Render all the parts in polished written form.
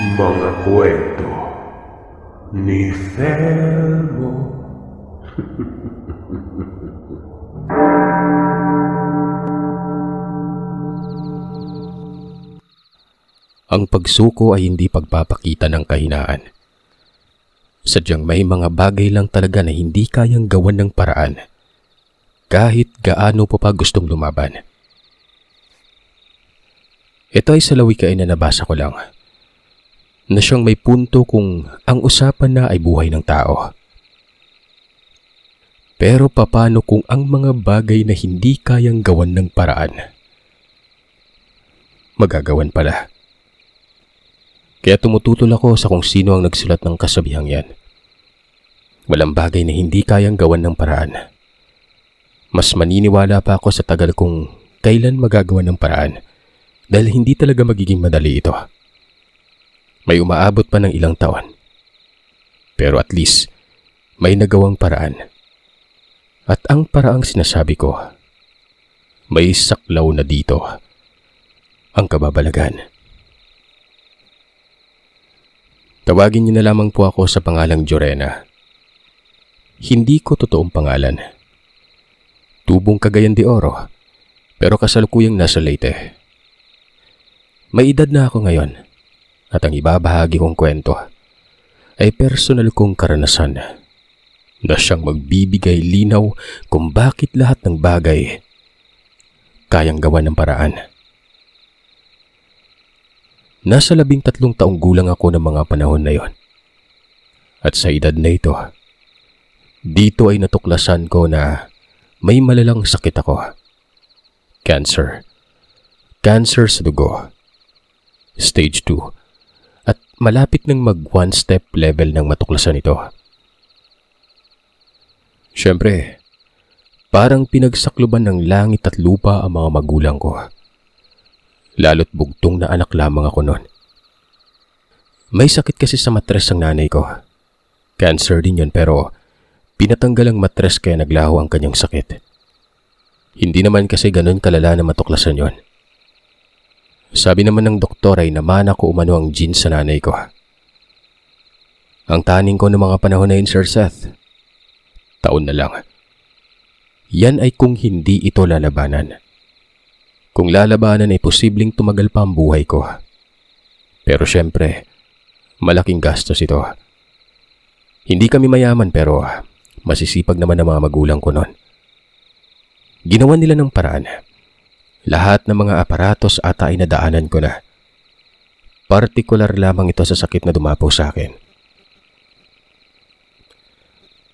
Mga kwento ni Felmo. Ang pagsuko ay hindi pagpapakita ng kahinaan. Sadyang may mga bagay lang talaga na hindi kayang gawan ng paraan, kahit gaano pa gustong lumaban. Ito ay sa lawikain na nabasa ko lang, na siyang may punto kung ang usapan na ay buhay ng tao. Pero paano kung ang mga bagay na hindi kayang gawan ng paraan, magagawan pala? Kaya tumututol ako sa kung sino ang nagsulat ng kasabihang yan. Walang bagay na hindi kayang gawan ng paraan. Mas maniniwala pa ako sa tagal kung kailan magagawa ng paraan, dahil hindi talaga magiging madali ito. May umaabot pa ng ilang taon. Pero at least, may nagawang paraan. At ang paraang sinasabi ko, may saklaw na dito. Ang kababalagan. Tawagin niyo na lamang po ako sa pangalang Jorena. Hindi ko totoong pangalan. Tubong Cagayan de Oro, pero kasalukuyang nasa Leyte. May edad na ako ngayon, at ang ibabahagi kong kwento ay personal kong karanasan na siyang magbibigay linaw kung bakit lahat ng bagay kayang gawa ng paraan. Nasa 13 taong gulang ako ng mga panahon na yon. At sa edad na ito, dito ay natuklasan ko na may malalang sakit ako. Cancer. Cancer sa dugo. Stage 2. At malapit nang mag one-step level ng matuklasan ito. Siyempre, parang pinagsakluban ng langit at lupa ang mga magulang ko. Lalo't bugtong na anak lamang ako noon. May sakit kasi sa matres ang nanay ko. Cancer din yun, pero pinatanggal ang matres kaya naglaho ang kanyang sakit. Hindi naman kasi ganun kalala na matuklasan yon. Sabi naman ng doktor ay namana ko umano ang gene sa nanay ko. Ang taning ko ng mga panahon na yun, Sir Seth, taon na lang. Yan ay kung hindi ito lalabanan. Kung lalabanan ay posibleng tumagal pa ang buhay ko. Pero syempre, malaking gastos ito. Hindi kami mayaman pero masisipag naman ang mga magulang ko noon. Ginawa nila ng paraan. Lahat ng mga aparatos ata ay nadaanan ko na. Partikular lamang ito sa sakit na dumapo sa akin.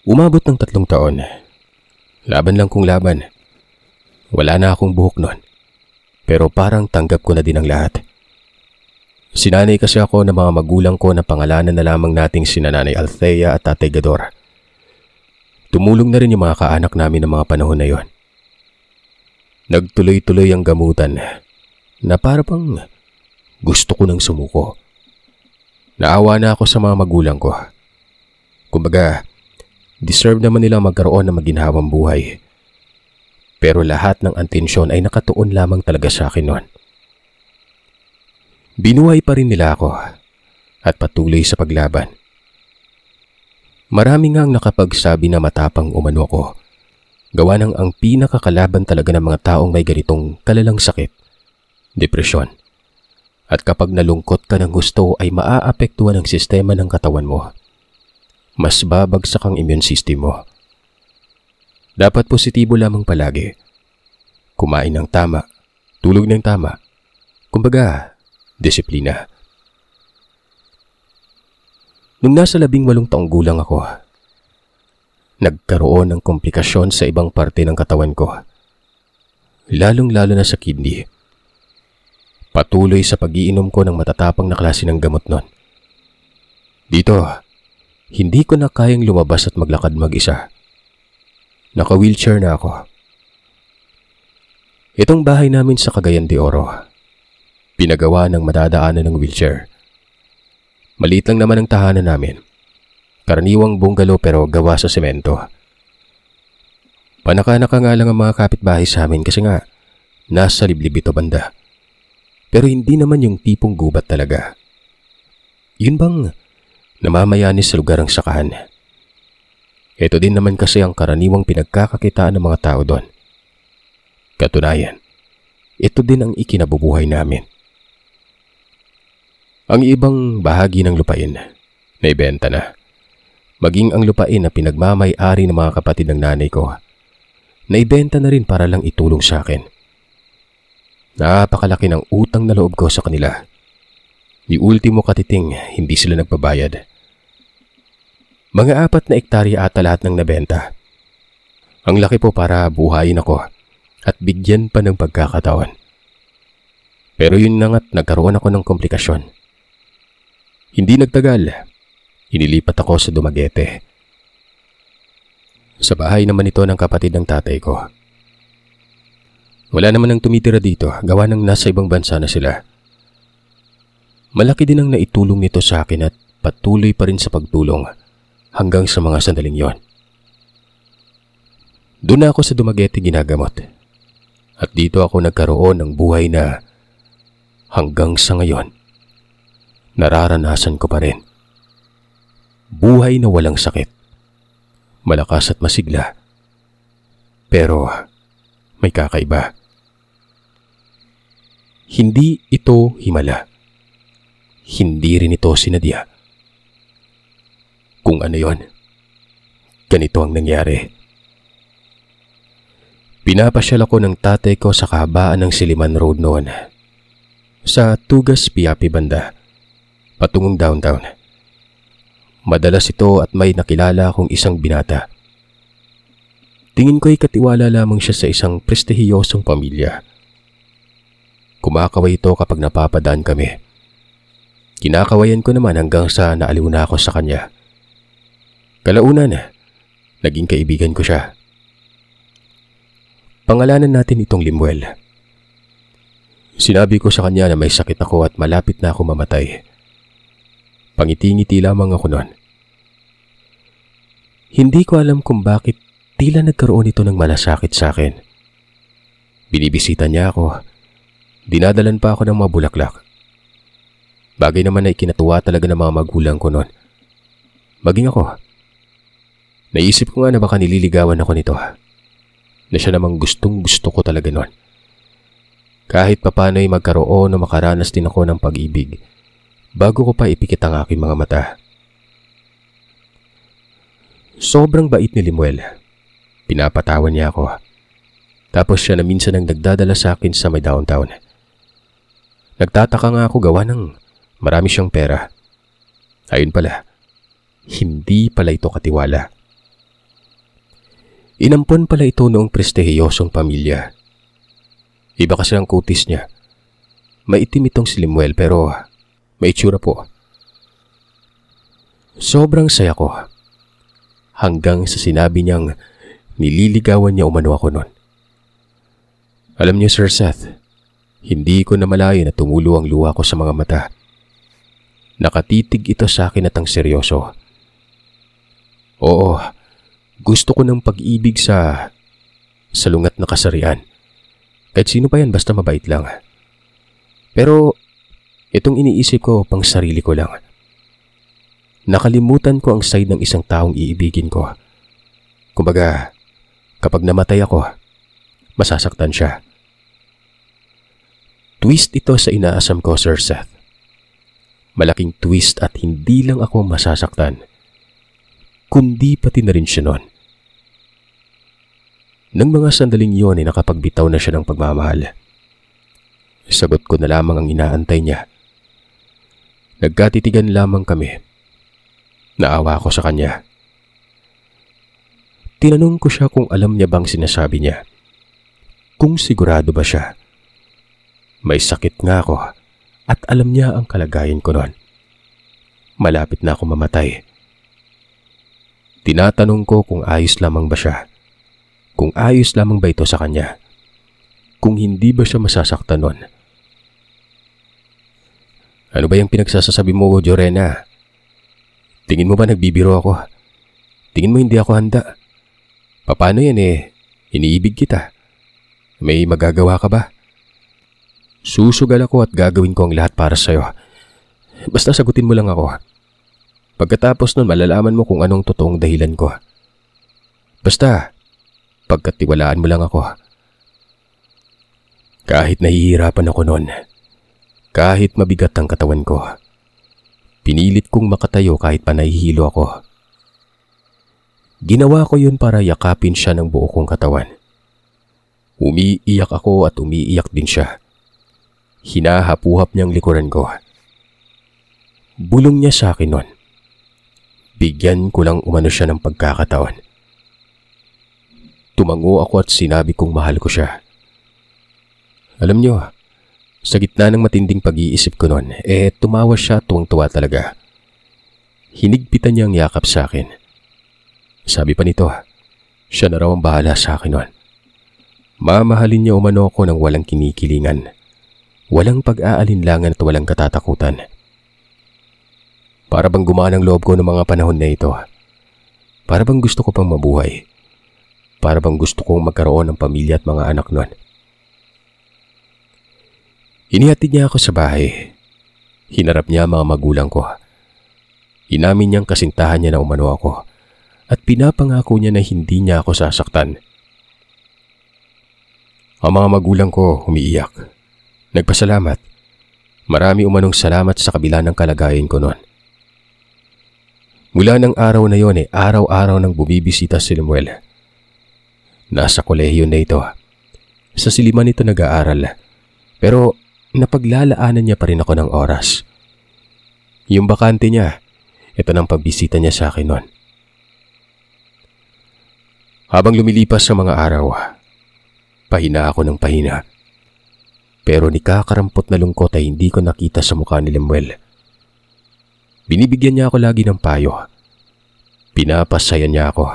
Umabot ng 3 taon. Laban lang kong laban. Wala na akong buhok noon. Pero parang tanggap ko na din ang lahat. Sinanay kasi ako ng mga magulang ko na pangalanan na lamang nating sina Nanay Althea at Tatay Gador. Tumulong na rin yung mga kaanak namin ng mga panahon na yon. Nagtuloy-tuloy ang gamutan na para pang gusto ko nang sumuko. Naawa na ako sa mga magulang ko. Kumbaga, deserve naman nila magkaroon ng maginhawang buhay. Pero lahat ng atensyon ay nakatuon lamang talaga sa akin noon. Binuhay pa rin nila ako at patuloy sa paglaban. Marami nga ang nakapagsabi na matapang umano ako. Gawa ng ang pinakakalaban talaga ng mga taong may ganitong kalalang sakit, depresyon. At kapag nalungkot ka ng gusto ay maaapektuhan ang sistema ng katawan mo. Mas babagsak ang immune system mo. Dapat positibo lamang palagi. Kumain ng tama, tulog ng tama. Kumbaga, disiplina. Nung nasa 18 taong gulang ako, nagkaroon ng komplikasyon sa ibang parte ng katawan ko. Lalong-lalo na sa kidney. Patuloy sa pag-iinom ko ng matatapang na klase ng gamot nun. Dito, hindi ko na kayang lumabas at maglakad mag-isa. Naka-wheelchair na ako. Itong bahay namin sa Cagayan de Oro, pinagawa ng madadaanan ng wheelchair. Maliit lang naman ang tahanan namin. Karaniwang bungalow pero gawa sa semento. Panaka-naka nga lang ang mga kapitbahay sa amin kasi nga nasa liblib ito banda. Pero hindi naman yung tipong gubat talaga. Yun bang namamayanis sa lugar ang sakahan? Ito din naman kasi ang karaniwang pinagkakakitaan ng mga tao doon. Katunayan, ito din ang ikinabubuhay namin. Ang ibang bahagi ng lupain, naibenta na. Maging ang lupain na pinagmamay-ari ng mga kapatid ng nanay ko, naibenta na rin para lang itulong sa akin. Napakalaki ng utang na loob ko sa kanila. Di ultimo katiting, hindi sila nagbabayad. Mga 4 na ektarya ata lahat ng nabenta. Ang laki po para buhayin ako at bigyan pa ng pagkakataon. Pero yun na nga't nagkaroon ako ng komplikasyon. Hindi nagtagal, inilipat ako sa Dumaguete. Sa bahay naman ito ng kapatid ng tatay ko. Wala naman ang tumitira dito, gawa ng nasa ibang bansa na sila. Malaki din ang naitulong nito sa akin at patuloy pa rin sa pagtulong hanggang sa mga sandaling yon. Doon na ako sa Dumaguete ginagamot. At dito ako nagkaroon ng buhay na hanggang sa ngayon, nararanasan ko pa rin. Buhay na walang sakit. Malakas at masigla. Pero may kakaiba. Hindi ito himala. Hindi rin ito sinadya. Kung ano yon, ganito ang nangyari. Pinapasyal ako ng tatay ko sa kahabaan ng Siliman Road noon. Sa Tugas Piapi banda, patungong downtown. Madalas ito at may nakilala akong isang binata. Tingin ko'y katiwala lamang siya sa isang prestihiyosong pamilya. Kumakaway ito kapag napapadaan kami. Kinakawayan ko naman hanggang sa naaliw na ako sa kanya. Kalaunan, naging kaibigan ko siya. Pangalanan natin itong Limuel. Sinabi ko sa kanya na may sakit ako at malapit na ako mamatay. Pangiti-ngiti lamang ako noon. Hindi ko alam kung bakit tila nagkaroon ito ng malasakit sa akin. Binibisita niya ako. Dinadalan pa ako ng mga bulaklak. Bagay naman na ikinatuwa talaga ng mga magulang ko noon. Maging ako. Naisip ko nga na baka nililigawan ako nito. Na siya namang gustong gusto ko talaga noon. Kahit papano ay magkaroon o makaranas din ako ng pag-ibig bago ko pa ipikit ang aking mga mata. Sobrang bait ni Limuel. Pinapatawan niya ako. Tapos siya na minsan ang nagdadala sa akin sa may downtown. Nagtataka nga ako gawa ng marami siyang pera. Ayun pala, hindi pala ito katiwala. Inampon pala ito noong prestihiyosong pamilya. Iba kasi ang kutis niya. Maitim itong si Limuel pero may itsura po. Sobrang saya ko. Hanggang sa sinabi niyang nililigawan niya umano ako noon. Alam niyo Sir Seth, hindi ko na malayo na tumulo ang luha ko sa mga mata. Nakatitig ito sa akin at ang seryoso. Oo, gusto ko ng pag-ibig sa salungat na kasarian. Kahit sino pa yan basta mabait lang. Pero itong iniisip ko pang sarili ko lang. Nakalimutan ko ang side ng isang taong iibigin ko. Kumbaga, kapag namatay ako, masasaktan siya. Twist ito sa inaasam ko, Sir Seth. Malaking twist at hindi lang ako masasaktan, kundi pati na rin siya noon. Nang mga sandaling yon ay nakapagbitaw na siya ng pagmamahal. Sagot ko na lamang ang inaantay niya. Nagkatitigan lamang kami. Naawa ako sa kanya. Tinanong ko siya kung alam niya bang sinasabi niya. Kung sigurado ba siya. May sakit nga ako at alam niya ang kalagayan ko noon. Malapit na ako mamatay. Tinatanong ko kung ayos lamang ba siya. Kung ayos lamang ba ito sa kanya. Kung hindi ba siya masasaktan noon. Ano ba yung pinagsasasabi mo, Jorena? Tingin mo ba nagbibiro ako? Tingin mo hindi ako handa? Paano yan iniibig kita. May magagawa ka ba? Susugal ako at gagawin ko ang lahat para sa'yo. Basta sagutin mo lang ako. Pagkatapos nun malalaman mo kung anong totoong dahilan ko. Basta, pagkatiwalaan mo lang ako. Kahit nahihirapan ako nun, kahit mabigat ang katawan ko, pinilit kong makatayo kahit pa nahihilo ako. Ginawa ko yun para yakapin siya ng buo kong katawan. Umiiyak ako at umiiyak din siya. Hinahapuhap niyang likuran ko. Bulong niya sa akin nun. Bigyan ko lang umano siya ng pagkakataon. Tumango ako at sinabi kong mahal ko siya. Alam niyo, sa gitna ng matinding pag-iisip ko nun, tumawa siya, tuwang-tuwa talaga. Hinigpitan niya ang yakap sa akin. Sabi pa nito, siya na raw ang bahala sa akin nun. Mamahalin niya umano ako ng walang kinikilingan, walang pag-aalinlangan at walang katatakutan. Para bang gumaan ang loob ko ng mga panahon na ito. Para bang gusto ko pang mabuhay. Para bang gusto kong magkaroon ng pamilya at mga anak nun. Inihatid niya ako sa bahay. Hinarap niya mga magulang ko. Inamin niyang kasintahan niya na umano ako at pinapangako niya na hindi niya ako sasaktan. Ang mga magulang ko umiiyak. Nagpasalamat. Marami umanong salamat sa kabila ng kalagayan ko noon. Mula ng araw na yon araw-araw nang bumibisita si Lemuel. Nasa kolehiyo na ito. Sa Siliman ito nag-aaral. Pero napaglalaanan niya pa rin ako ng oras. Yung bakante niya, ito nang pagbisita niya sa akin noon. Habang lumilipas sa mga araw, pahina ako ng pahina. Pero nikakarampot na lungkot ay hindi ko nakita sa mukha ni Lemuel. Binibigyan niya ako lagi ng payo. Pinapasaya niya ako.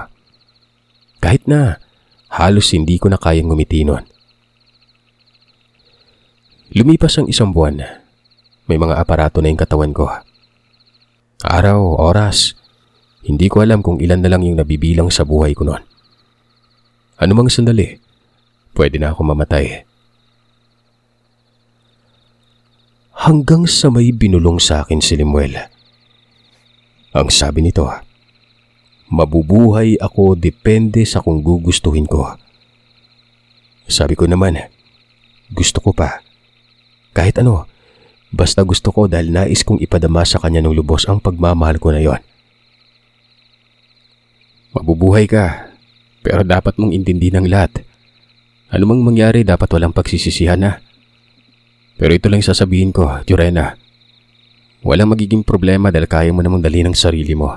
Kahit na halos hindi ko na kayang ngumiti noon. Lumipas ang 1 buwan. May mga aparato na yung katawan ko. Araw, oras, hindi ko alam kung ilan na lang yung nabibilang sa buhay ko noon. Anumang sandali, pwede na ako mamatay. Hanggang sa may binulong sa akin si Lemuel. Ang sabi nito, mabubuhay ako depende sa kung gugustuhin ko. Sabi ko naman, gusto ko pa. Kahit ano, basta gusto ko dahil nais kong ipadama sa kanya ng lubos ang pagmamahal ko na yon. Mabubuhay ka, pero dapat mong intindihin ang lahat. Ano mang mangyari, dapat walang pagsisisihan na. Pero ito lang sasabihin ko, Jorena. Walang magiging problema dahil kaya mo namang dalhin ang sarili mo.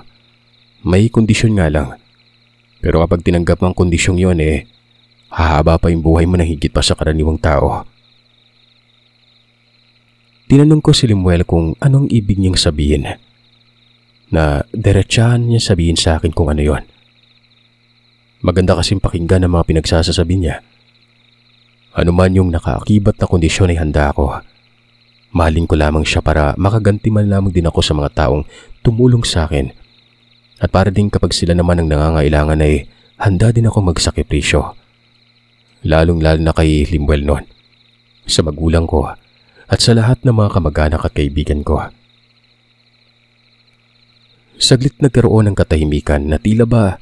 May kondisyon nga lang. Pero kapag tinanggap mo ang kondisyong yon hahaba pa yung buhay mo na higit pa sa karaniwang tao. Tinanong ko si Lemuel kung anong ibig niyang sabihin. Na diretsahan niya sabihin sa akin kung ano yon. Maganda kasing pakinggan ang mga pinagsasasabi niya. Ano man yung nakaakibat na kondisyon ay handa ako. Mahalin ko lamang siya para makaganti man lamang din ako sa mga taong tumulong sa akin. At para din kapag sila naman ang nangangailangan ay handa din ako magsakripisyo. Lalong-lalo na kay Lemuel noon. Sa magulang ko at sa lahat ng mga kamag-anak at kaibigan ko. Saglit nagkaroon ng katahimikan na tila ba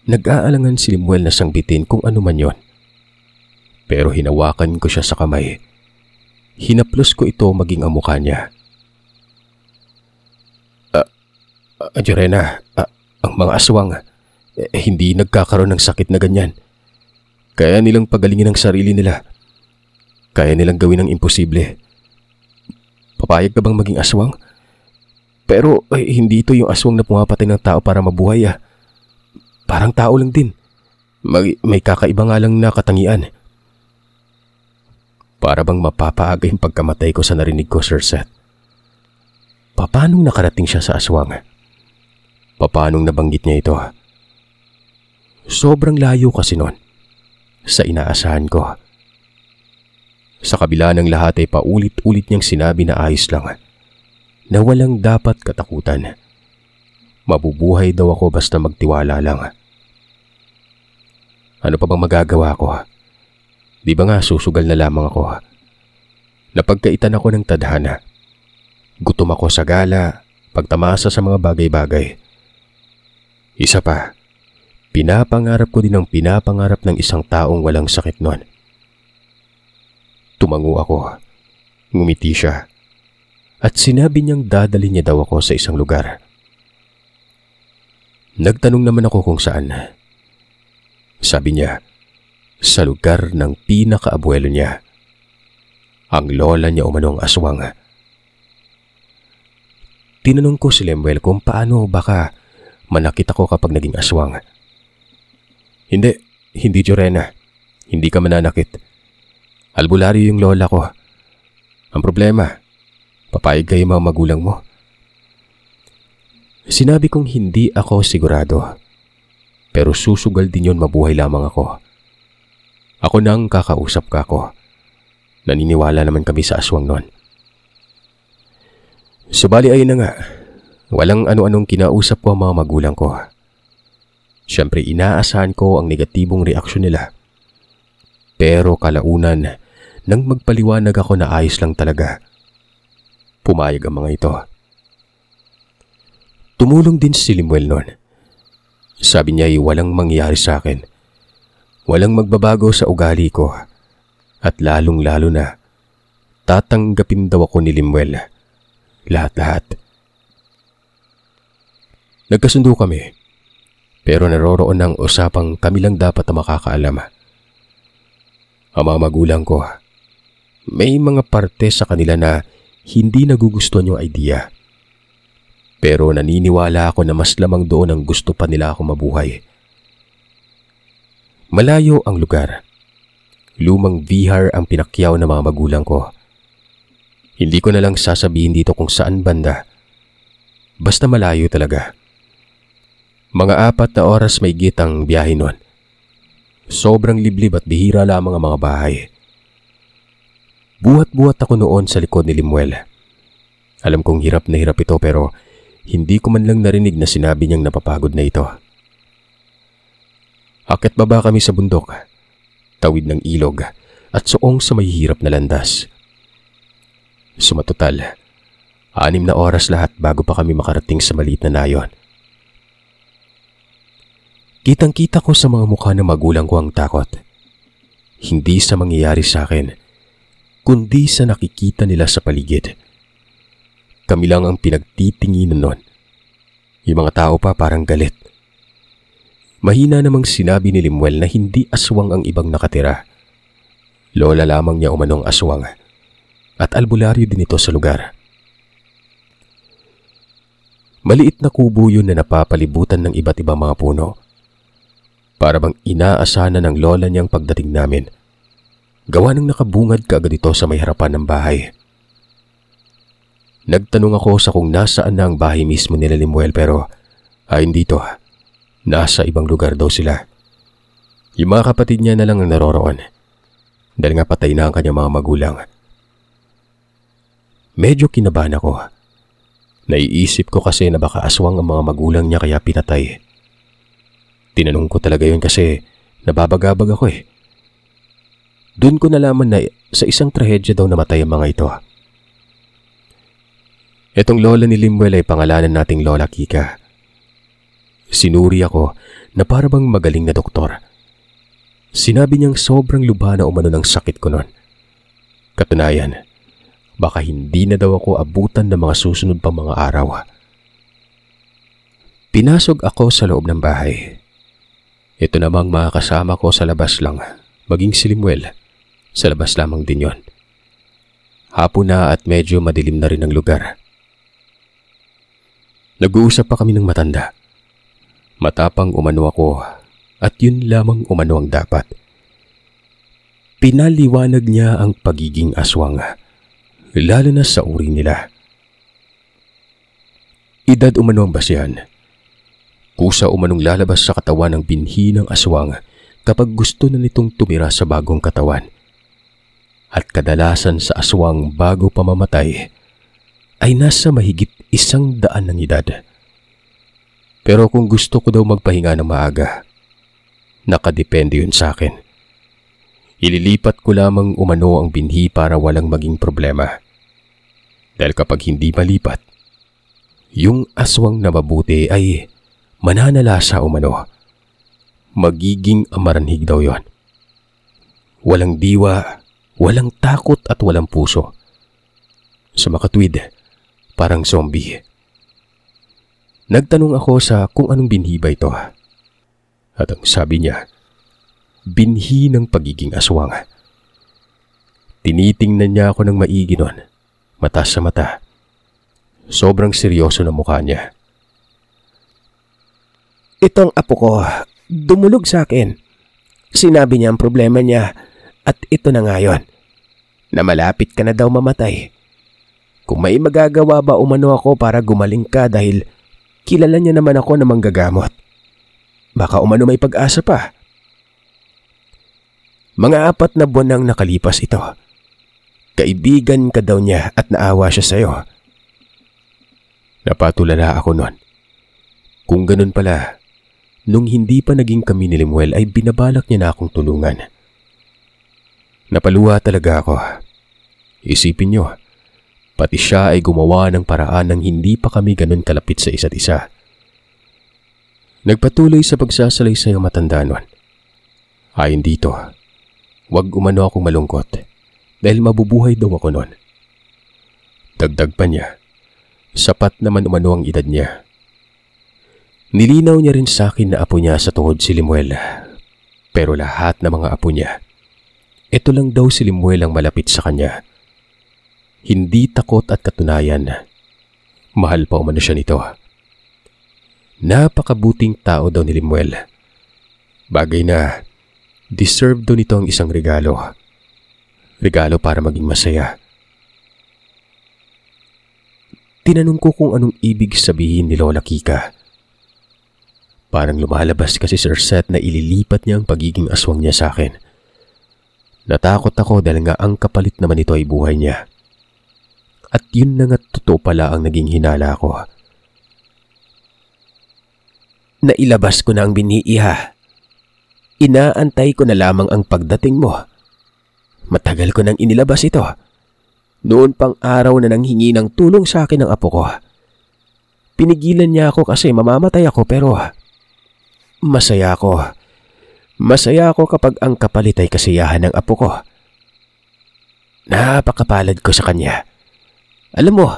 nag-aalangan si Lemuel na sangbitin kung ano man yon. Pero hinawakan ko siya sa kamay. Hinaplos ko ito maging ang mukha niya. Jorena, ang mga aswang hindi nagkakaroon ng sakit na ganyan. Kaya nilang pagalingin ang sarili nila. Kaya nilang gawin ang imposible. Papayag ka bang maging aswang? Pero hindi ito yung aswang na pumapatay ng tao para mabuhay. Parang tao lang din. May kakaiba nga lang na katangian. Para bang mapapaaga yung pagkamatay ko sa narinig ko, Sir Seth. Paanong nakarating siya sa aswang? Paanong nabanggit niya ito? Sobrang layo kasi nun sa inaasahan ko. Sa kabila ng lahat ay paulit-ulit niyang sinabi na ayos lang, na walang dapat katakutan. Mabubuhay daw ako basta magtiwala lang. Ano pa bang magagawa ko? Di ba nga susugal na lamang ako? Napagkaitan ako ng tadhana. Gutom ako sa gala, pagtamasa sa mga bagay-bagay. Isa pa, pinapangarap ko din ang pinapangarap ng isang taong walang sakit noon. Tumango ako, ngumiti siya, at sinabi niyang dadali niya daw ako sa isang lugar. Nagtanong naman ako kung saan. Sabi niya, sa lugar ng pinakaabuelo niya. Ang lola niya umano ang aswang. Tinanong ko si Lemuel kung paano baka manakit ako kapag naging aswang. Hindi Jorena. Hindi ka mananakit. Albularyo yung lola ko. Ang problema, papayag kayo mga magulang mo. Sinabi kong hindi ako sigurado. Pero susugal din yun mabuhay lamang ako. Ako nang kakausap ka ko. Naniniwala naman kami sa aswang nun. Subali ayun na nga. Walang ano-anong kinausap ko ang mga magulang ko. Siyempre inaasahan ko ang negatibong reaksyon nila. Pero kalaunan, nang magpaliwanag ako na ayos lang talaga, pumayag ang mga ito. Tumulong din si Lemuel noon. Sabi niya ay walang mangyayari sa akin. Walang magbabago sa ugali ko. At lalong-lalo na, tatanggapin daw ako ni Lemuel. Lahat-lahat. Nagkasundo kami. Pero naroroon ng usapang kami lang dapat na makakaalam. Ang mga magulang ko, may mga parte sa kanila na hindi nagugustuhan yung idea. Pero naniniwala ako na mas lamang doon ang gusto pa nila ako mabuhay. Malayo ang lugar. Lumang vihar ang pinakyaw ng mga magulang ko. Hindi ko na lang sasabihin dito kung saan banda. Basta malayo talaga. Mga 4 na oras may git ang biyahe nun. Sobrang liblib at bihira lamang ang mga bahay. Buhat-buhat ako noon sa likod ni Lemuel. Alam kong hirap na hirap ito pero hindi ko man lang narinig na sinabi niyang napapagod na ito. Akyat baba kami sa bundok, tawid ng ilog at suong sa may hirap na landas. Sumatotal, 6 na oras lahat bago pa kami makarating sa maliit na nayon. Kitang-kita ko sa mga mukha ng magulang ko ang takot. Hindi sa mangyayari sa akin, kundi sa nakikita nila sa paligid. Kami lang ang pinagtitinginan nun. Yung mga tao pa parang galit. Mahina namang sinabi ni Lemuel na hindi aswang ang ibang nakatira. Lola lamang niya umanong aswang. At albularyo din ito sa lugar. Maliit na kubo yun na napapalibutan ng iba't ibang mga puno. Para bang inaasahan na ng lola niyang pagdating namin. Gawa ng nakabungad kaagad ito sa may harapan ng bahay. Nagtanong ako sa kung nasaan na ang bahay mismo nila Lemuel pero hindi to. Nasa ibang lugar daw sila. Yung mga kapatid niya na lang ang naroroon. Dahil nga patay na ang kanyang mga magulang. Medyo kinabahan ako. Naiisip ko kasi na baka aswang ang mga magulang niya kaya pinatay. Tinanong ko talaga yun kasi nababagabag ako eh. Doon ko nalaman na sa isang trahedya daw namatay ang mga ito. Itong lola ni Lemuel ay pangalanan nating Lola Kika. Sinuri ako na parabang magaling na doktor. Sinabi niyang sobrang lubha na umano ng sakit ko noon. Katunayan, baka hindi na daw ako abutan ng mga susunod pang mga araw. Pinasok ako sa loob ng bahay. Ito namang mga kasama ko sa labas lang, maging si Lemuel, sa labas lamang din yon. Hapon na at medyo madilim na rin ang lugar. Nag-uusap pa kami ng matanda. Matapang umano ako at yun lamang umano ang dapat. Pinaliwanag niya ang pagiging aswang, lalo na sa uri nila. Edad umano ang basihan. Kusa umanong lalabas sa katawan ng binhi ng aswang kapag gusto na nitong tumira sa bagong katawan. At kadalasan sa aswang bago pamamatay ay nasa mahigit 100 ng edad. Pero kung gusto ko daw magpahinga ng maaga, nakadepende yun sa akin. Ililipat ko lamang umano ang binhi para walang maging problema. Dahil kapag hindi malipat, yung aswang na mabuti ay mananalasa umano. Magiging amaranhig daw yon. Walang diwa, walang takot at walang puso. Sa makatwid, parang zombie. Nagtanong ako sa kung anong binhi ba ito. At ang sabi niya, binhi ng pagiging aswang. Tinitingnan niya ako ng maigi nun, mata sa mata. Sobrang seryoso na mukha niya. Itong apo ko, dumulog sa akin. Sinabi niya ang problema niya at ito na ngayon, na malapit ka na daw mamatay. Kung may magagawa ba umano ako para gumaling ka dahil kilala niya naman ako na manggagamot. Baka umano may pag-asa pa. Mga 4 na buwan nang nakalipas ito. Kaibigan ka daw niya at naawa siya sa'yo. Napatulala ako nun. Kung ganun pala, nung hindi pa naging kami ni Limuel ay binabalak niya na akong tulungan. Napaluha talaga ako. Isipin niyo, pati siya ay gumawa ng paraan nang hindi pa kami ganun kalapit sa isa't isa. Nagpatuloy sa pagsasalaysay ang matanda nun. Ayon dito, wag umano akong malungkot dahil mabubuhay daw ako nun. Dagdag pa niya, sapat naman umano ang edad niya. Nilinaw niya rin sa akin na apo niya sa tuhod si Limuel. Pero lahat ng mga apo niya, ito lang daw si Limuel ang malapit sa kanya. Hindi takot at katunayan. Mahal pa umano siya nito. Napakabuting tao daw ni Limuel. Bagay na deserve daw nito ang isang regalo. Regalo para maging masaya. Tinanong ko kung anong ibig sabihin ni Lola Kika. Parang lumalabas kasi Sir Seth na ililipat niya ang pagiging aswang niya sa akin. Natakot ako dahil nga ang kapalit naman ito ay buhay niya. At yun na nga totoo pala ang naging hinala ko. Nailabas ko na ang binhi, Iha. Inaantay ko na lamang ang pagdating mo. Matagal ko nang inilabas ito. Noon pang araw na nanghingi ng tulong sa akin ng apo ko. Pinigilan niya ako kasi mamamatay ako pero masaya ako. Masaya ako kapag ang kapalit ay kasiyahan ng apo ko. Napakapalad ko sa kanya. Alam mo,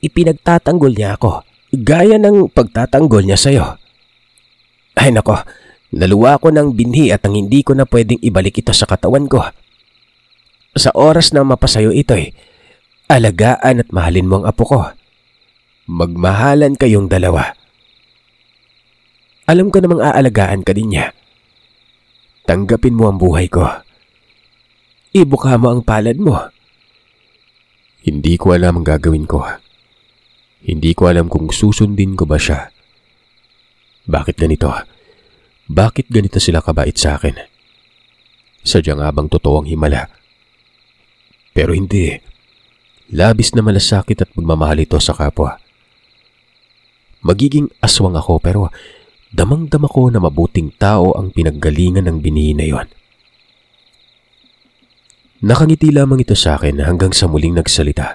ipinagtatanggol niya ako, gaya ng pagtatanggol niya sa'yo. Ay nako, naluwa ko ng binhi at ang hindi ko na pwedeng ibalik ito sa katawan ko. Sa oras na mapasayo ito'y, alagaan at mahalin mo ang apo ko. Magmahalan kayong dalawa. Alam ko namang aalagaan ka din niya. Tanggapin mo ang buhay ko. Ibuka mo ang palad mo. Hindi ko alam ang gagawin ko. Hindi ko alam kung susundin ko ba siya. Bakit ganito? Bakit ganito sila kabait sa akin? Sadya nga bang totoo ang himala? Pero hindi. Labis na malasakit at magmamahal ito sa kapwa. Magiging aswang ako pero damang-dama ko na mabuting tao ang pinaggalingan ng binhi na yon. Nakangiti lamang ito sa akin hanggang sa muling nagsalita.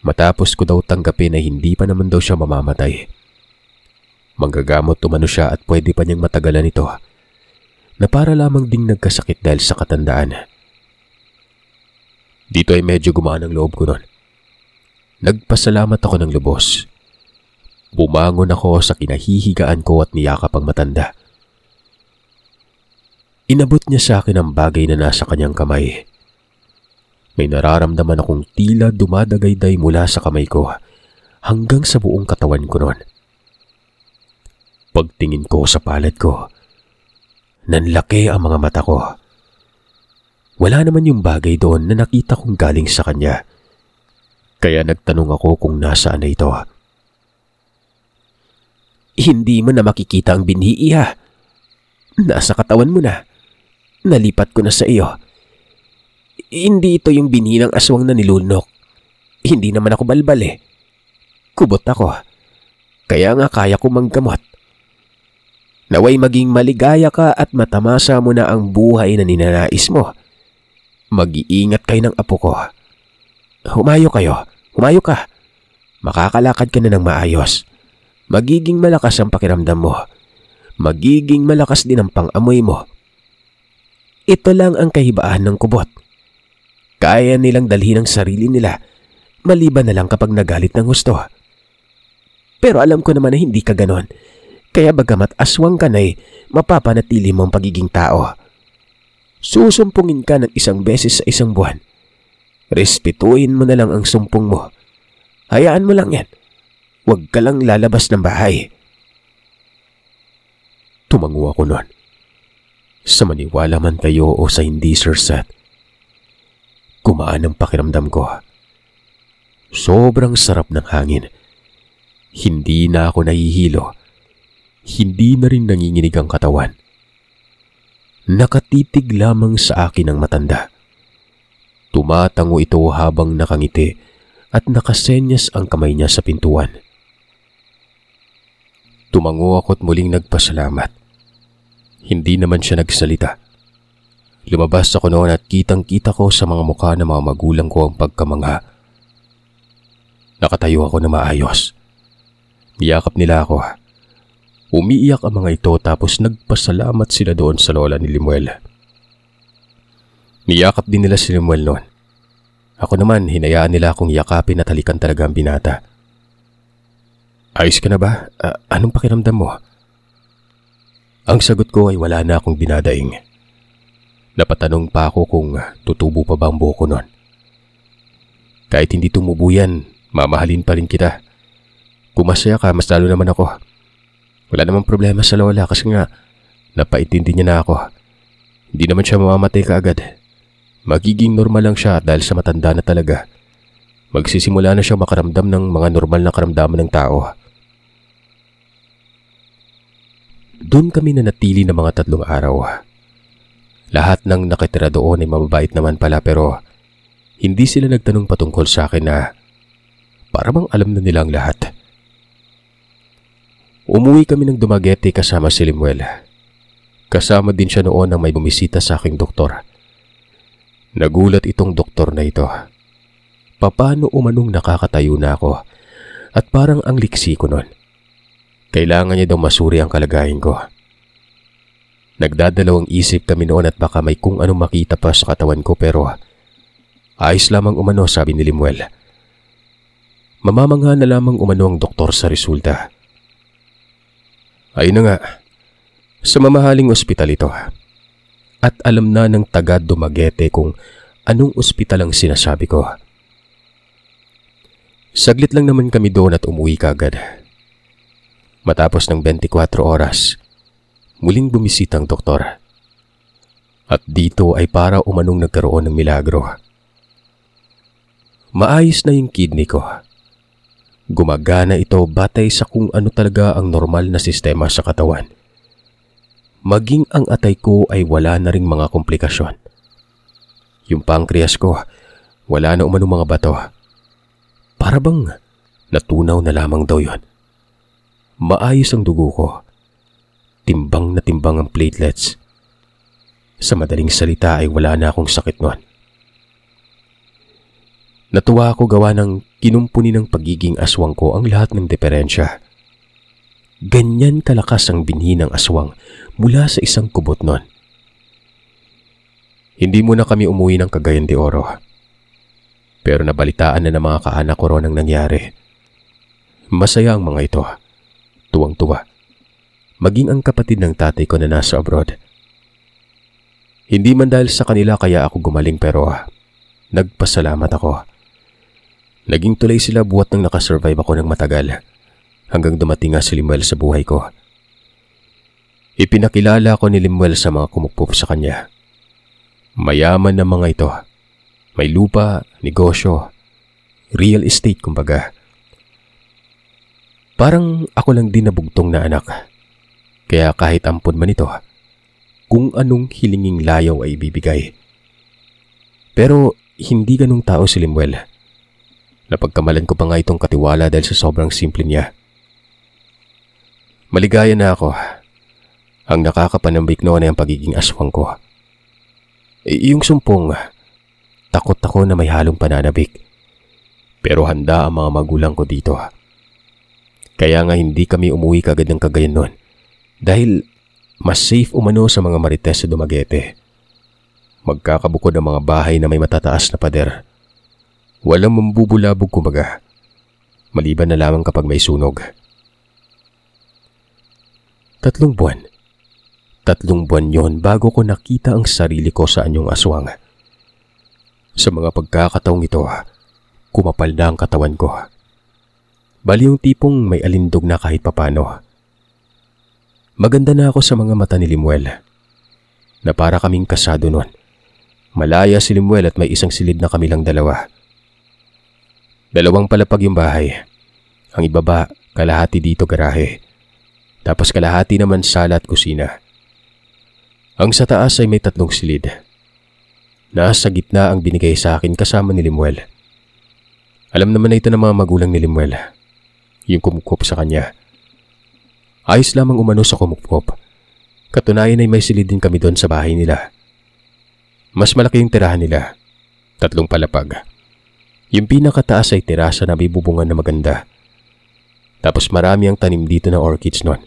Matapos ko daw tanggapin na hindi pa naman daw siya mamamatay. Manggagamot umano siya at pwede pa niyang matagalan ito na para lamang ding nagkasakit dahil sa katandaan. Dito ay medyo gumaan ang loob ko nun. Nagpasalamat ako ng lubos. Bumangon ako sa kinahihigaan ko at niyakap ang matanda. Inabot niya sa akin ang bagay na nasa kanyang kamay. May nararamdaman akong tila dumadagayday mula sa kamay ko hanggang sa buong katawan ko noon. Pagtingin ko sa palad ko, nanlaki ang mga mata ko. Wala naman yung bagay doon na nakita kong galing sa kanya. Kaya nagtanong ako kung nasaan na ito. Hindi mo na makikita ang binhi, Iha. Nasa katawan mo na. Nalipat ko na sa iyo. Hindi ito yung binhi ng aswang na nilunok. Hindi naman ako balbal eh. Kubot ako. Kaya nga kaya ko manggamot. Naway maging maligaya ka at matamasa mo na ang buhay na ninanais mo. Mag-iingat kayo ng apo ko. Humayo kayo. Humayo ka. Makakalakad ka na ng maayos. Magiging malakas ang pakiramdam mo. Magiging malakas din ang pang-amoy mo. Ito lang ang kahibaan ng kubot. Kaya nilang dalhin ang sarili nila, maliban na lang kapag nagalit ng husto. Pero alam ko naman na hindi ka ganon. Kaya bagamat aswang ka na'y mapapanatili mo ang pagiging tao. Susumpungin ka ng 1 beses sa 1 buwan. Respetuhin mo na lang ang sumpong mo. Hayaan mo lang yan. Huwag ka lang lalabas ng bahay. Tumango ako noon. Sa maniwala man kayo o sa hindi, Sir Seth, gumaan ang pakiramdam ko. Sobrang sarap ng hangin. Hindi na ako nahihilo. Hindi na rin nanginginig ang katawan. Nakatitig lamang sa akin ang matanda. Tumatango ito habang nakangiti at nakasenyas ang kamay niya sa pintuan. Tumango ako at muling nagpasalamat. Hindi naman siya nagsalita. Lumabas ako noon at kitang-kita ko sa mga mukha ng mga magulang ko ang pagkamangha. Nakatayo ako na maayos. Niyakap nila ako. Umiiyak ang mga ito tapos nagpasalamat sila doon sa lola ni Limuel. Niyakap din nila si Limuel noon. Ako naman, hinayaan nila akong yakapin at halikan talaga ang binata. Ayos ka na ba? Anong pakiramdam mo? Ang sagot ko ay wala na akong dinadaing. Napatanong pa ako kung tutubo pa ba ang buhok ko noon. Kahit hindi tumubo yan, mamahalin pa rin kita. Kung masaya ka, mas lalo naman ako. Wala namang problema sa lola kasi nga napaintindi niya na ako. Hindi naman siya mamamatay kaagad. Magiging normal lang siya dahil sa matanda na talaga. Magsisimula na siya makaramdam ng mga normal na karamdaman ng tao. Doon kami nanatili ng mga 3 araw. Lahat ng nakitira doon ay mababait naman pala pero hindi sila nagtanong patungkol sa akin na para bang alam na nila ang lahat. Umuwi kami ng Dumaguete kasama si Limuel. Kasama din siya noon nang may bumisita sa aking doktor. Nagulat itong doktor na ito. Paano umanong nakakatayo na ako at parang ang liksi ko noon. Kailangan niya daw masuri ang kalagayan ko. Nagdadalawang isip kami noon at baka may kung anong makita pa sa katawan ko pero ayos lamang umano, sabi ni Limuel. Mamamangha na lamang umano ang doktor sa resulta. Ayun na nga, sa mamahaling ospital ito. At alam na ng taga Dumaguete kung anong ospital ang sinasabi ko. Saglit lang naman kami doon at umuwi kagad. Matapos ng 24 oras, muling bumisita ang doktor. At dito ay para umanong nagkaroon ng milagro. Maayos na yung kidney ko. Gumagana ito batay sa kung ano talaga ang normal na sistema sa katawan. Maging ang atay ko ay wala na ring mga komplikasyon. Yung pancreas ko, wala na umanong mga bato. Para bang natunaw na lamang daw yon. Maayos ang dugo ko. Timbang na timbang ang platelets. Sa madaling salita ay wala na akong sakit noon. Natuwa ako gawa ng kinumpuni ng pagiging aswang ko ang lahat ng diferensya. Ganyan kalakas ang binhi ng aswang mula sa isang kubot noon. Hindi muna kami umuwi ng Cagayan de Oro. Pero nabalitaan na ng mga kaanak ko ron ang nangyari. Masaya ang mga ito. Tuwang-tuwa. Maging ang kapatid ng tatay ko na nasa abroad. Hindi man dahil sa kanila kaya ako gumaling pero nagpasalamat ako. Naging tulay sila buhat nang nakasurvive ako ng matagal hanggang dumating nga si Limuel sa buhay ko. Ipinakilala ko ni Limuel sa mga kumupop sa kanya. Mayaman na mga ito. May lupa, negosyo, real estate kumbaga. Parang ako lang din nabugtong na anak. Kaya kahit ampon man ito, kung anong hilinging layaw ay ibibigay. Pero hindi ganung tao si Limuel. Napagkamalan ko pa nga itong katiwala dahil sa sobrang simple niya. Maligaya na ako. Ang nakakapanambik noon ay ang pagiging aswang ko. Yung sumpong, takot ako na may halong pananabik. Pero handa ang mga magulang ko dito. Kaya nga hindi kami umuwi kagad ng Cagayan noon. Dahil mas safe umano sa mga marites sa Dumaguete. Magkakabukod ang mga bahay na may matataas na pader. Walang mambubulabog kumbaga. Maliban na lamang kapag may sunog. 3 buwan. 3 buwan yon bago ko nakita ang sarili ko sa anyong aswang. Sa mga pagkakataong ito, kumapal na ang katawan ko. Bali yung tipong may alindog na kahit papano. Maganda na ako sa mga mata ni Limuel, na para kaming kasado nun. Malaya si Limuel at may isang silid na kami lang dalawa. 2 palapag yung bahay. Ang ibaba, kalahati dito garahe. Tapos kalahati naman sala at kusina. Ang sa taas ay may 3 silid. Nasa gitna ang binigay sa akin kasama ni Limuel. Alam naman na ito ng mga magulang ni Limuel. Yung kumukop sa kanya. Ayos lamang umano sa kumukop. Katunayan ay may silid din kami doon sa bahay nila. Mas malaki yung tirahan nila. 3 palapag. Yung pinakataas ay terasa na may bubungan na maganda. Tapos marami ang tanim dito ng orchids noon.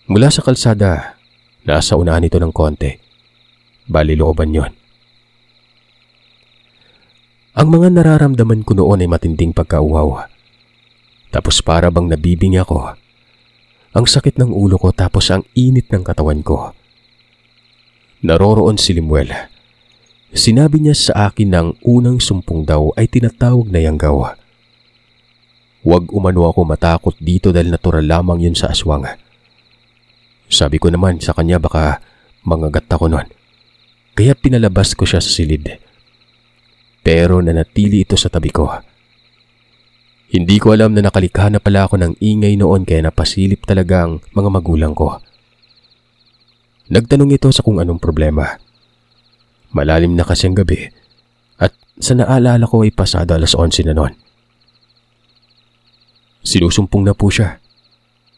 Mula sa kalsada, nasa unahan ito ng konti. Bali looban yon. Ang mga nararamdaman ko noon ay matinding pagkauhaw. Tapos para bang nabibing ako. Ang sakit ng ulo ko tapos ang init ng katawan ko. Naroroon si Limuel. Sinabi niya sa akin na ang unang sumpong daw ay tinatawag na yanggaw. Huwag umano ako matakot dito dahil natural lamang yun sa aswang. Sabi ko naman sa kanya baka mangagat ako nun. Kaya pinalabas ko siya sa silid. Pero nanatili ito sa tabi ko. Hindi ko alam na nakalikha na pala ako ng ingay noon kaya napasilip talaga ang mga magulang ko. Nagtanong ito sa kung anong problema. Malalim na kasi ang gabi at sa naalala ko ay pasado 11:00 na noon. Sinusumpong na po siya.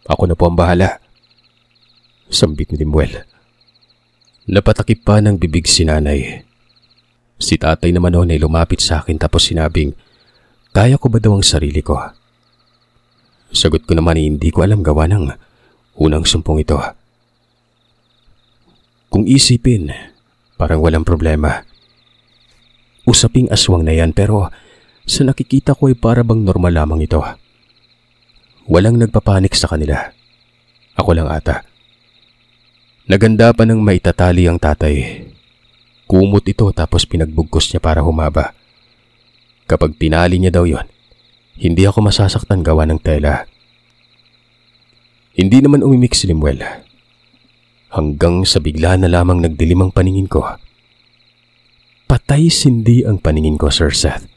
Ako na po ang bahala. Sambit ni Limuel. Napatakip pa ng bibig si nanay. Si tatay naman noon ay lumapit sa akin tapos sinabing, kaya ko ba daw ang sarili ko? Sagot ko naman ay hindi ko alam gawa ng unang sumpong ito. Kung isipin, parang walang problema. Usaping aswang na yan pero sa nakikita ko ay para bang normal lamang ito. Walang nagpapanik sa kanila. Ako lang ata. Naganda pa ng maitatali ang tatay. Kumot ito tapos pinagbugkos niya para humaba. Kapag tinali niya daw yon, hindi ako masasaktan gawa ng tela. Hindi naman umimik si Limuel. Hanggang sa bigla na lamang nagdilim ang paningin ko. Patay sindi ang paningin ko, Sir Seth.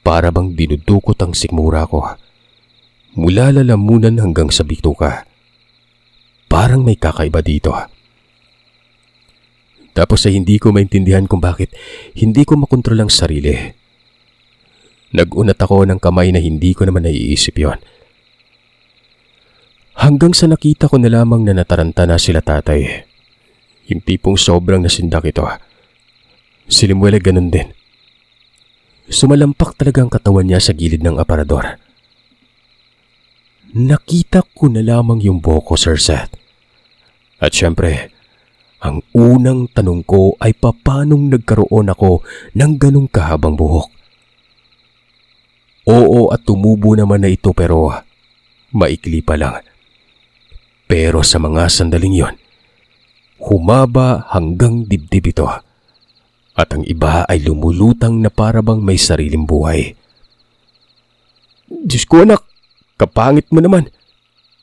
Para bang dinudukot ang sikmura ko. Mula lalamunan hanggang sa bituka. Parang may kakaiba dito. Tapos ay hindi ko maintindihan kung bakit hindi ko makontrol ang sarili. Nag-unat ako ng kamay na hindi ko naman naiisip yon. Hanggang sa nakita ko na lamang na nataranta na sila tatay. Yung tipong sobrang nasindak ito. Si Limuel ay ganun din. Sumalampak talaga ang katawan niya sa gilid ng aparador. Nakita ko na lamang yung buhok ko, Sir Seth. At syempre, ang unang tanong ko ay papanong nagkaroon ako ng ganong kahabang buhok. Oo at tumubo naman na ito pero maikli pa lang. Pero sa mga sandaling yon, humaba hanggang dibdib ito. At ang iba ay lumulutang na parabang may sariling buhay. Diyos ko anak, kapangit mo naman.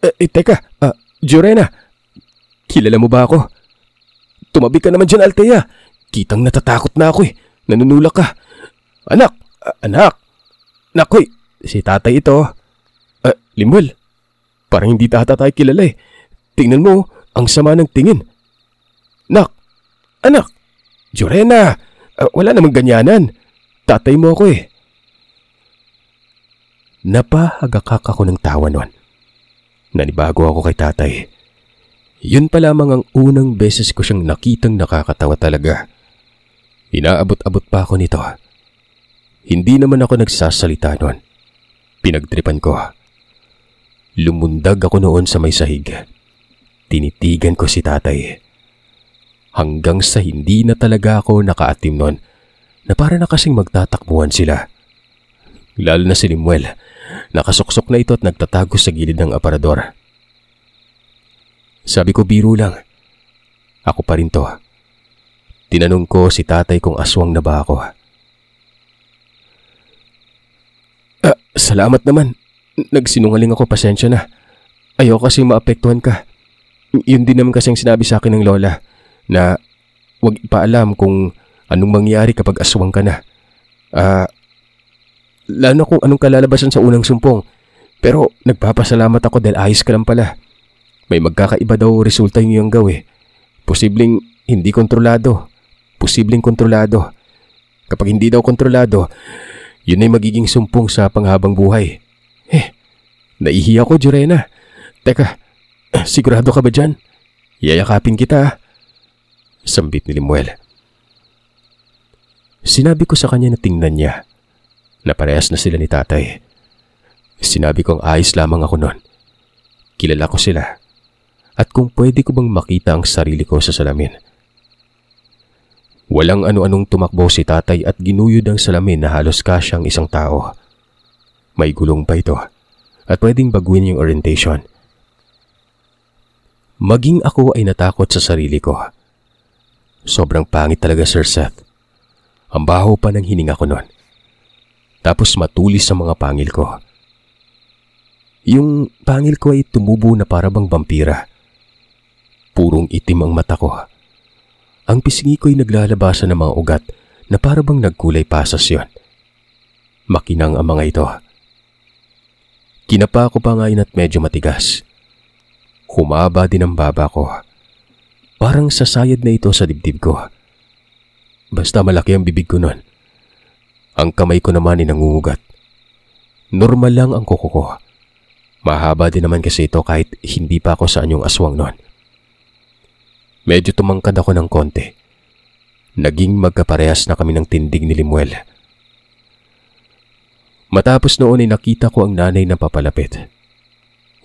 Teka, Jorena, kilala mo ba ako? Tumabi ka naman dyan, Althea. Kitang natatakot na ako eh. Nanunulak ka. Anak. Nakoy, si tatay ito. Limuel, parang hindi tayo kilala eh. Tingnan mo, ang sama ng tingin. Anak, Jorena, wala namang ganyanan. Tatay mo ako eh. Napahagakak ako ng tawa nun. Nanibago ako kay tatay. Yun pa lamang ang unang beses ko siyang nakitang nakakatawa talaga. Inaabot-abot pa ako nito. Hindi naman ako nagsasalita noon. Pinagtripan ko. Lumundag ako noon sa may sahig. Tinitigan ko si tatay. Hanggang sa hindi na talaga ako nakaatim noon na para na kasing magtatakbuhan sila. Lalo na si Limuel. Nakasuksok na ito at nagtatago sa gilid ng aparador. Sabi ko, biro lang. Ako pa rin to. Tinanong ko si tatay kung aswang na ba ako. Salamat naman. Nagsinungaling ako, pasensya na. Ayoko kasi maapektuhan ka. Yun din naman kasi ang sinabi sa akin ng lola na huwag ipaalam kung anong mangyari kapag aswang ka na. Lalo kung anong kalalabasan sa unang sumpong. Pero nagpapasalamat ako dahil ayos ka lang pala. May magkakaiba daw resulta yung iyong gawin. Posibleng hindi kontrolado. Posibleng kontrolado. Kapag hindi daw kontrolado, yun ay magiging sumpong sa panghabang buhay. Naihiya ko, Jorena. Teka, sigurado ka ba dyan? Yayakapin kita. Sambit ni Limuel. Sinabi ko sa kanya na tingnan niya na parehas na sila ni tatay. Sinabi kong ayos lamang ako noon. Kilala ko sila. At kung pwede ko bang makita ang sarili ko sa salamin. Walang ano-anong tumakbo si tatay at ginuyod ang salamin na halos kasyang isang tao. May gulong pa ito at pwedeng baguhin yung orientation. Maging ako ay natakot sa sarili ko. Sobrang pangit talaga, Sir Seth. Ang baho pa ng hininga ko noon. Tapos matulis sa mga pangil ko. Yung pangil ko ay tumubo na para bang vampira. Purong itim ang mata ko. Ang pisngi ko'y naglalabasan ng mga ugat na para bang nagkulay pasas yon. Makinang ang mga ito. Kinapa ko pa ngayon at medyo matigas. Humaba din ang baba ko. Parang sasayad na ito sa dibdib ko. Basta malaki ang bibig ko nun. Ang kamay ko naman ay nangungugat. Normal lang ang kuko ko. Mahaba din naman kasi ito kahit hindi pa ako sa anyong aswang nun. Medyo tumangkad ako ng konti. Naging magkaparehas na kami ng tindig ni Limuel. Matapos noon ay nakita ko ang nanay na papalapit.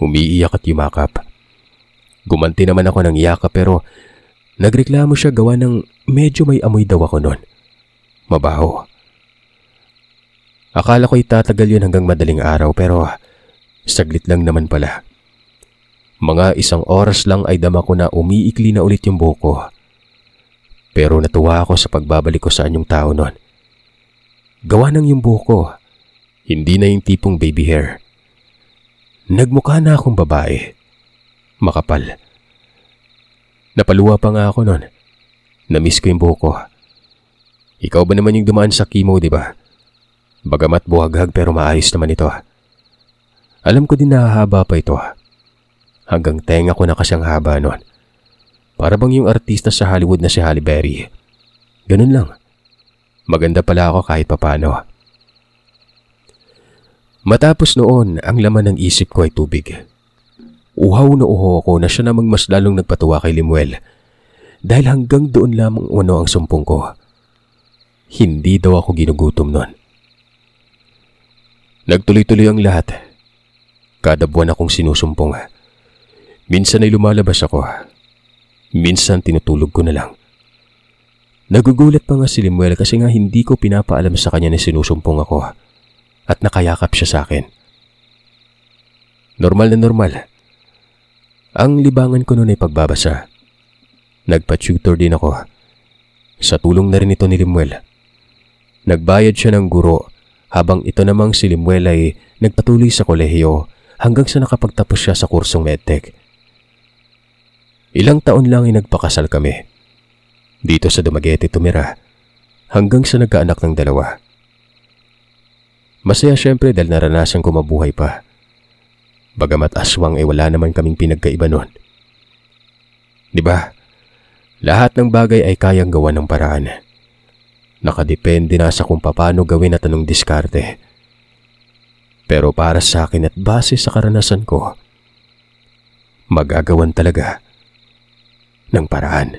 Umiiyak at yumakap. Gumanti naman ako ng yakap pero nagreklamo siya gawa ng medyo may amoy daw ako noon. Mabaho. Akala ko itatagal yun hanggang madaling araw pero saglit lang naman pala. Mga 1 oras lang ay dama ko na umiikli na ulit yung buhok ko. Pero natuwa ako sa pagbabalik ko sa anyong tao noon. Gawa ng yung buhok ko, hindi na yung tipong baby hair. Nagmukha na akong babae. Makapal. Napaluwa pa nga ako noon. Namiss ko yung buhok ko. Ikaw ba naman yung dumaan sa chemo, di ba? Bagamat buhaghag pero maayos naman ito. Alam ko din na haba pa ito. Hanggang tenga ko na kasyang haba noon. Para bang yung artista sa Hollywood na si Halle Berry. Ganun lang. Maganda pala ako kahit papano. Matapos noon, ang laman ng isip ko ay tubig. Uhaw na uhaw ako na siya namang mas lalong nagpatuwa kay Limuel. Dahil hanggang doon lamang ang sumpong ko. Hindi daw ako ginugutom noon. Nagtuloy-tuloy ang lahat. Kada buwan akong sinusumpong. Minsan ay lumalabas ako. Minsan tinutulog ko na lang. Nagugulat pa nga si Limuel kasi nga hindi ko pinapaalam sa kanya na sinusumpong ako at nakayakap siya sa akin. Normal na normal. Ang libangan ko noon ay pagbabasa. Nagpa-tutor din ako. Sa tulong na rin ito ni Limuel. Nagbayad siya ng guro habang ito namang si Limuel ay nagpatuloy sa kolehiyo hanggang sa nakapagtapos siya sa kursong medtech. Ilang taon lang ay nagpakasal kami. Dito sa Dumaguete tumira hanggang sa nagkaanak ng 2. Masaya syempre dahil naranasan ko mabuhay pa. Bagamat aswang ay wala naman kaming pinagkaiba noon. Diba? Lahat ng bagay ay kayang gawa ng paraan. Nakadepende na sa kung paano gawin at anong diskarte. Pero para sa akin at base sa karanasan ko, magagawan talaga ng paraan.